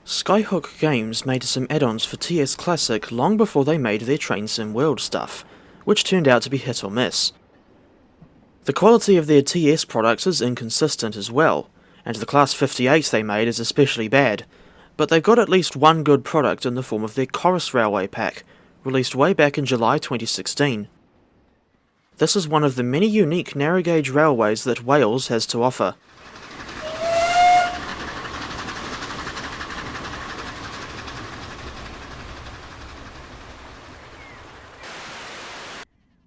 Skyhook Games made some add-ons for TS Classic long before they made their Train Sim World stuff, which turned out to be hit or miss. The quality of their TS products is inconsistent as well, and the Class 58 they made is especially bad, but they've got at least one good product in the form of their Corris Railway pack, released way back in July 2016. This is one of the many unique narrow gauge railways that Wales has to offer.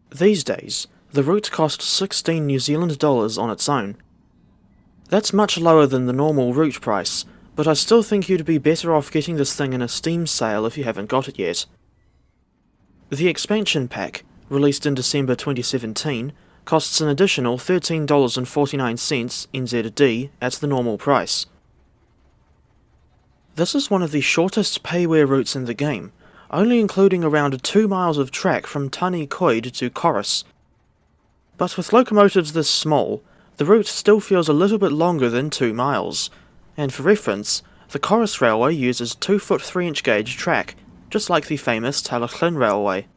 These days, the route costs 16 New Zealand dollars on its own. That's much lower than the normal route price, but I still think you'd be better off getting this thing in a Steam sale if you haven't got it yet. The expansion pack, released in December 2017, costs an additional $13.49 NZD at the normal price. This is one of the shortest payware routes in the game, only including around 2 miles of track from Tani Coed to Corris. But with locomotives this small, the route still feels a little bit longer than 2 miles, and for reference, the Corris Railway uses 2-foot 3-inch gauge track, just like the famous Aberllefenni Railway.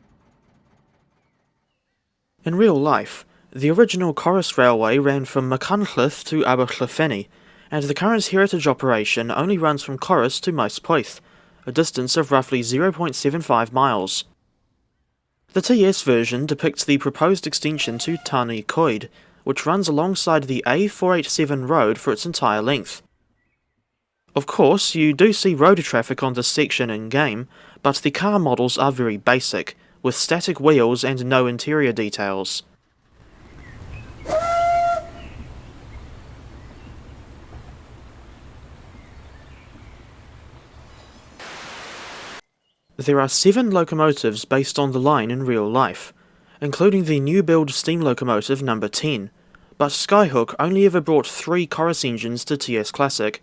In real life, the original Corris Railway ran from Machynlleth to Aberllefenni, and the current heritage operation only runs from Corris to Machynlleth, a distance of roughly 0.75 miles. The TS version depicts the proposed extension to Tani Coed, which runs alongside the A487 road for its entire length. Of course, you do see road traffic on this section in-game, but the car models are very basic, with static wheels and no interior details. There are 7 locomotives based on the line in real life, including the new build steam locomotive number 10, but Skyhook only ever brought 3 Corris engines to TS Classic.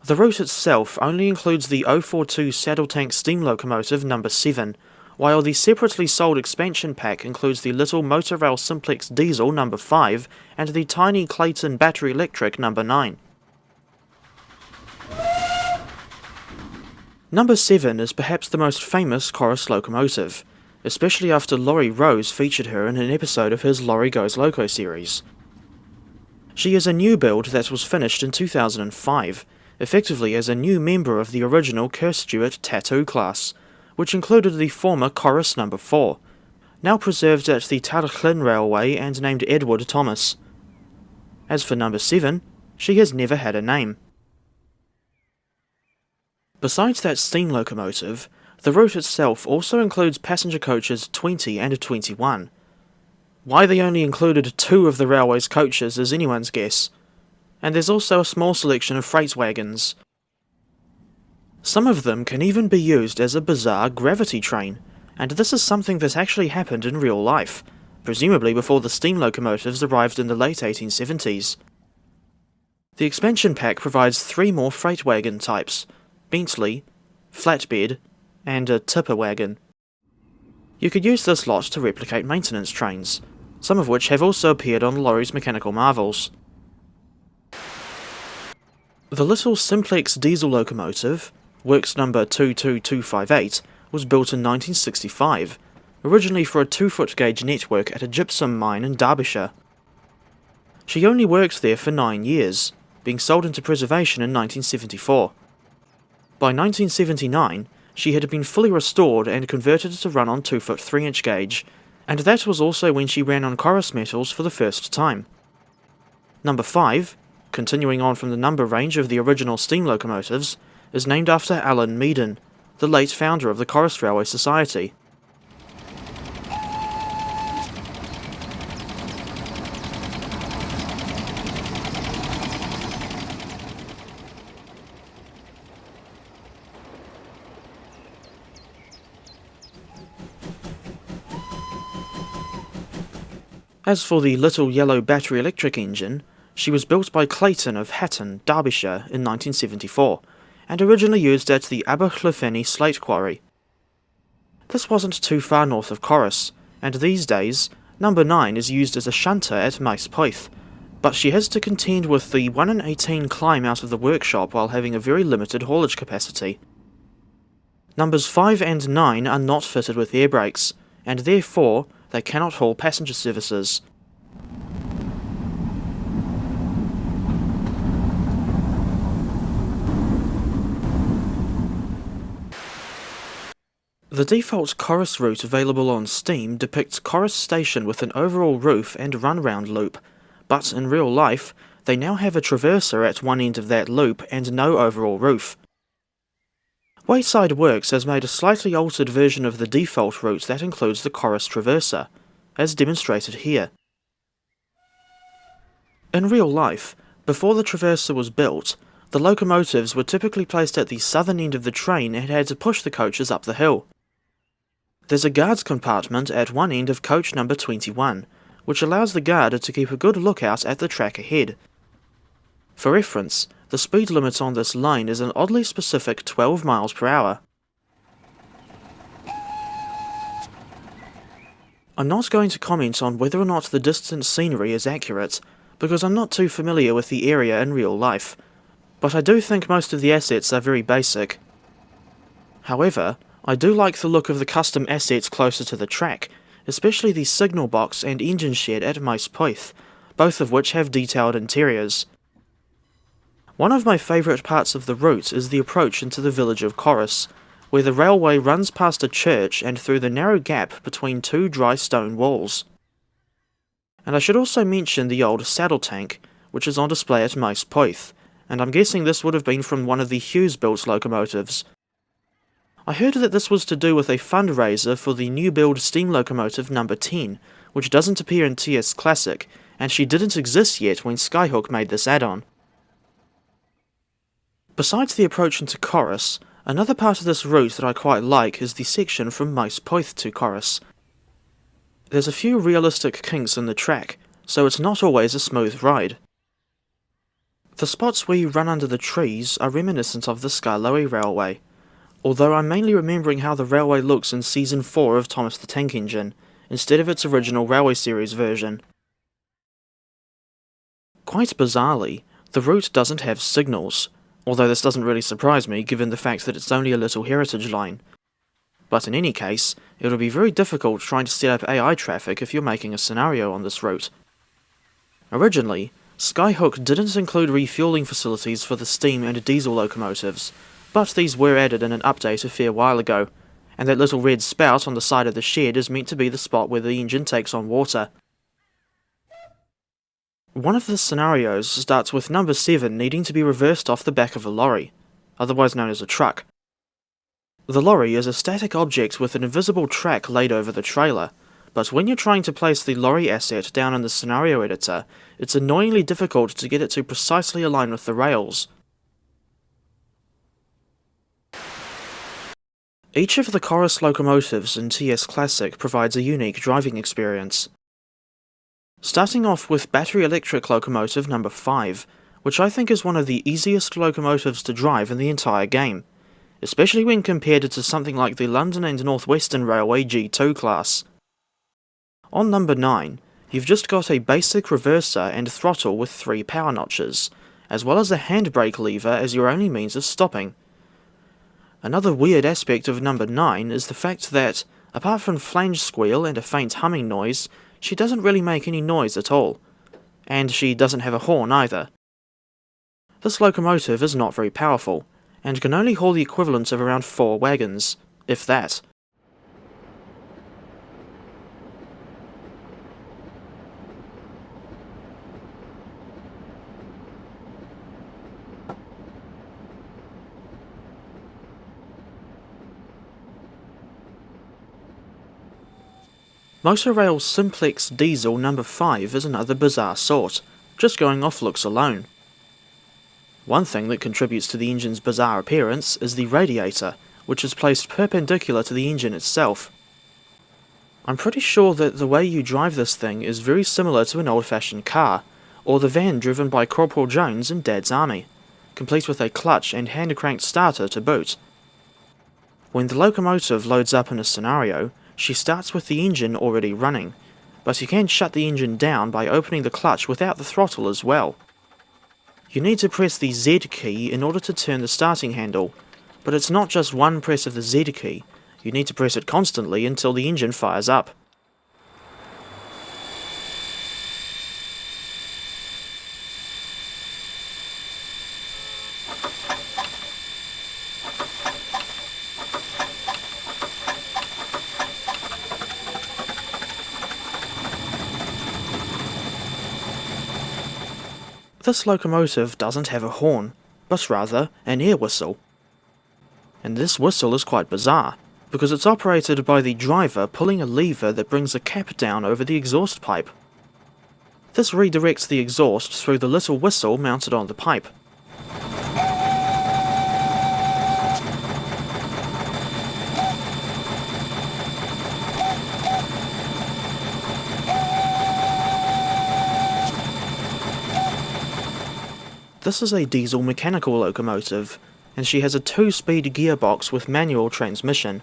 The route itself only includes the 042 saddle tank steam locomotive number 7, while the separately sold expansion pack includes the little Motorrail Simplex diesel number 5 and the tiny Clayton battery electric number 9. Number 7 is perhaps the most famous Corris locomotive, especially after Laurie Rose featured her in an episode of his Laurie Goes Loco series. She is a new build that was finished in 2005, effectively as a new member of the original Kerr Stewart Tattoo class, which included the former Corris number 4, now preserved at the Aberllefenni Railway and named Edward Thomas. As for number 7, she has never had a name. Besides that steam locomotive, the route itself also includes passenger coaches 20 and 21. Why they only included 2 of the railway's coaches is anyone's guess, and there's also a small selection of freight wagons. Some of them can even be used as a bizarre gravity train, and this is something that actually happened in real life, presumably before the steam locomotives arrived in the late 1870s. The expansion pack provides 3 more freight wagon types: Bentley, flatbed, and a tipper wagon. You could use this lot to replicate maintenance trains, some of which have also appeared on Laurie's Mechanical Marvels. The little Simplex diesel locomotive, works number 22258, was built in 1965, originally for a 2-foot gauge network at a gypsum mine in Derbyshire. She only worked there for 9 years, being sold into preservation in 1974. By 1979, she had been fully restored and converted to run on 2-foot 3-inch gauge, and that was also when she ran on Corris metals for the first time. Number 5, continuing on from the number range of the original steam locomotives, is named after Alan Meaden, the late founder of the Corris Railway Society. As for the little yellow battery electric engine, she was built by Clayton of Hatton, Derbyshire in 1974, and originally used at the Aberllefenni slate quarry. This wasn't too far north of Corris, and these days, number 9 is used as a shunter at Machynlleth, but she has to contend with the 1 in 18 climb out of the workshop while having a very limited haulage capacity. Numbers 5 and 9 are not fitted with air brakes, and therefore they cannot haul passenger services. The default Corris route available on Steam depicts Corris Station with an overall roof and run-round loop, but in real life, they now have a traverser at one end of that loop and no overall roof. Wayside Works has made a slightly altered version of the default route that includes the Corris traverser, as demonstrated here. In real life, before the traverser was built, the locomotives were typically placed at the southern end of the train and had to push the coaches up the hill. There's a guard's compartment at one end of coach number 21, which allows the guard to keep a good lookout at the track ahead. For reference, the speed limit on this line is an oddly specific 12 miles per hour. I'm not going to comment on whether or not the distant scenery is accurate, because I'm not too familiar with the area in real life, but I do think most of the assets are very basic. However, I do like the look of the custom assets closer to the track, especially the signal box and engine shed at Machynlleth, both of which have detailed interiors. One of my favourite parts of the route is the approach into the village of Corris, where the railway runs past a church and through the narrow gap between two dry stone walls. And I should also mention the old saddle tank, which is on display at Machynlleth, and I'm guessing this would have been from one of the Hughes-built locomotives. I heard that this was to do with a fundraiser for the new build steam locomotive number 10, which doesn't appear in TS Classic, and she didn't exist yet when Skyhook made this add-on. Besides the approach into Corris, another part of this route that I quite like is the section from Machynlleth to Corris. There's a few realistic kinks in the track, so it's not always a smooth ride. The spots where you run under the trees are reminiscent of the Corris Railway, although I'm mainly remembering how the railway looks in Season 4 of Thomas the Tank Engine, instead of its original Railway Series version. Quite bizarrely, the route doesn't have signals, although this doesn't really surprise me given the fact that it's only a little heritage line. But in any case, it'll be very difficult trying to set up AI traffic if you're making a scenario on this route. Originally, Skyhook didn't include refueling facilities for the steam and diesel locomotives, but these were added in an update a fair while ago, and that little red spout on the side of the shed is meant to be the spot where the engine takes on water. One of the scenarios starts with number 7 needing to be reversed off the back of a lorry, otherwise known as a truck. The lorry is a static object with an invisible track laid over the trailer, but when you're trying to place the lorry asset down in the scenario editor, it's annoyingly difficult to get it to precisely align with the rails. Each of the Corris locomotives in TS Classic provides a unique driving experience. Starting off with battery electric locomotive number 5, which I think is one of the easiest locomotives to drive in the entire game, especially when compared to something like the London and North Western Railway G2 class. On number 9, you've just got a basic reverser and throttle with 3 power notches, as well as a handbrake lever as your only means of stopping. Another weird aspect of number 9 is the fact that, apart from flange squeal and a faint humming noise, she doesn't really make any noise at all. And she doesn't have a horn either. This locomotive is not very powerful, and can only haul the equivalent of around 4 wagons, if that. Motorrail's Simplex Diesel number 5 is another bizarre sort, just going off looks alone. One thing that contributes to the engine's bizarre appearance is the radiator, which is placed perpendicular to the engine itself. I'm pretty sure that the way you drive this thing is very similar to an old-fashioned car, or the van driven by Corporal Jones in Dad's Army, complete with a clutch and hand-cranked starter to boot. When the locomotive loads up in a scenario, she starts with the engine already running, but you can shut the engine down by opening the clutch without the throttle as well. You need to press the Z key in order to turn the starting handle, but it's not just one press of the Z key, you need to press it constantly until the engine fires up. This locomotive doesn't have a horn, but rather an air whistle. And this whistle is quite bizarre, because it's operated by the driver pulling a lever that brings a cap down over the exhaust pipe. This redirects the exhaust through the little whistle mounted on the pipe. This is a diesel mechanical locomotive, and she has a 2-speed gearbox with manual transmission,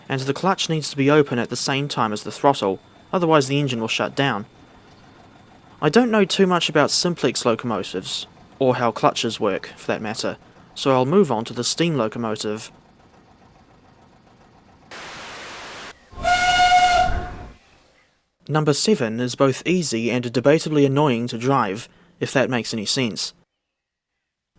and the clutch needs to be open at the same time as the throttle, otherwise the engine will shut down. I don't know too much about simplex locomotives, or how clutches work, for that matter, so I'll move on to the steam locomotive. Number 7 is both easy and debatably annoying to drive, if that makes any sense.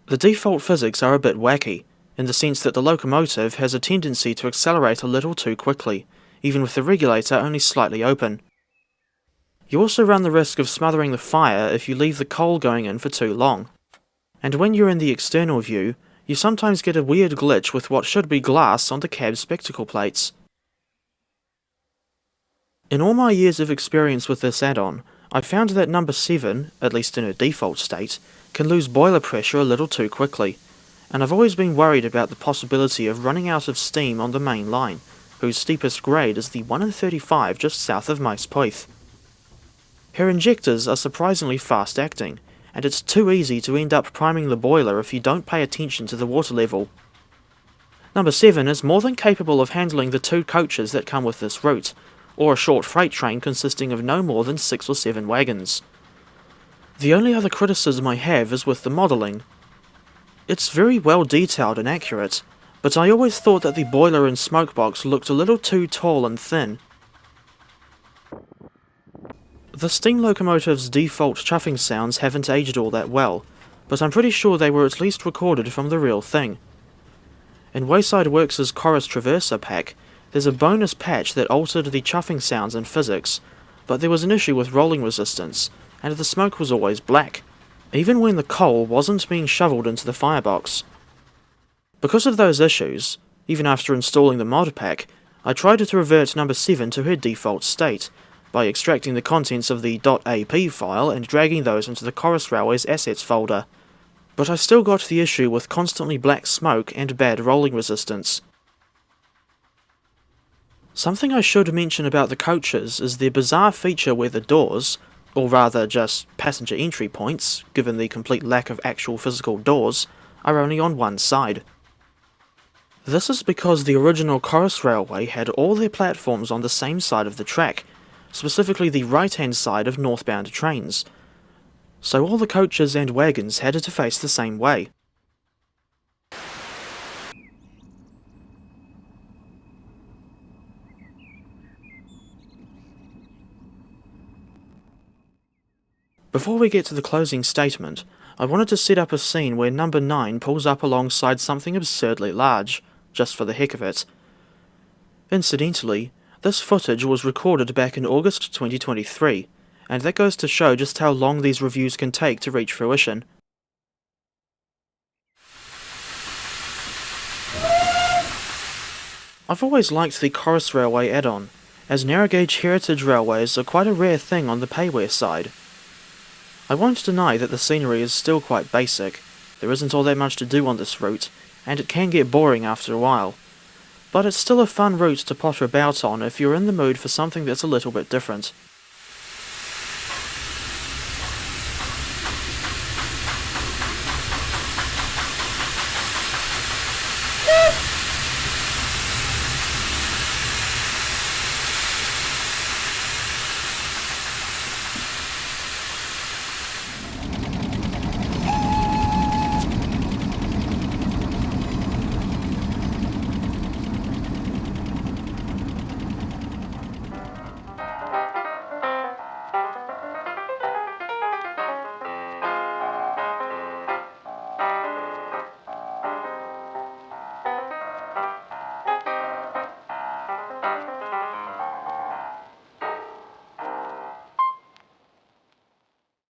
The default physics are a bit wacky, in the sense that the locomotive has a tendency to accelerate a little too quickly, even with the regulator only slightly open. You also run the risk of smothering the fire if you leave the coal going in for too long. And when you're in the external view, you sometimes get a weird glitch with what should be glass on the cab's spectacle plates. In all my years of experience with this add-on, I found that number 7, at least in her default state, can lose boiler pressure a little too quickly, and I've always been worried about the possibility of running out of steam on the main line, whose steepest grade is the 1 in 35 just south of Machynlleth. Her injectors are surprisingly fast acting, and it's too easy to end up priming the boiler if you don't pay attention to the water level. Number 7 is more than capable of handling the 2 coaches that come with this route, or a short freight train consisting of no more than 6 or 7 wagons. The only other criticism I have is with the modelling. It's very well detailed and accurate, but I always thought that the boiler and smoke box looked a little too tall and thin. The steam locomotive's default chuffing sounds haven't aged all that well, but I'm pretty sure they were at least recorded from the real thing. In Wayside Works' Corris Traverser pack, there's a bonus patch that altered the chuffing sounds in physics, but there was an issue with rolling resistance, and the smoke was always black, even when the coal wasn't being shoveled into the firebox. Because of those issues, even after installing the mod pack, I tried to revert number 7 to her default state, by extracting the contents of the .ap file and dragging those into the Corris Railway's assets folder, but I still got the issue with constantly black smoke and bad rolling resistance. Something I should mention about the coaches is their bizarre feature where the doors, or rather just passenger entry points, given the complete lack of actual physical doors, are only on one side. This is because the original Corris Railway had all their platforms on the same side of the track, specifically the right-hand side of northbound trains, so all the coaches and wagons had to face the same way. Before we get to the closing statement, I wanted to set up a scene where number 9 pulls up alongside something absurdly large, just for the heck of it. Incidentally, this footage was recorded back in August 2023, and that goes to show just how long these reviews can take to reach fruition. I've always liked the Corris Railway add-on, as narrow gauge heritage railways are quite a rare thing on the payware side. I won't deny that the scenery is still quite basic, there isn't all that much to do on this route, and it can get boring after a while, but it's still a fun route to potter about on if you're in the mood for something that's a little bit different.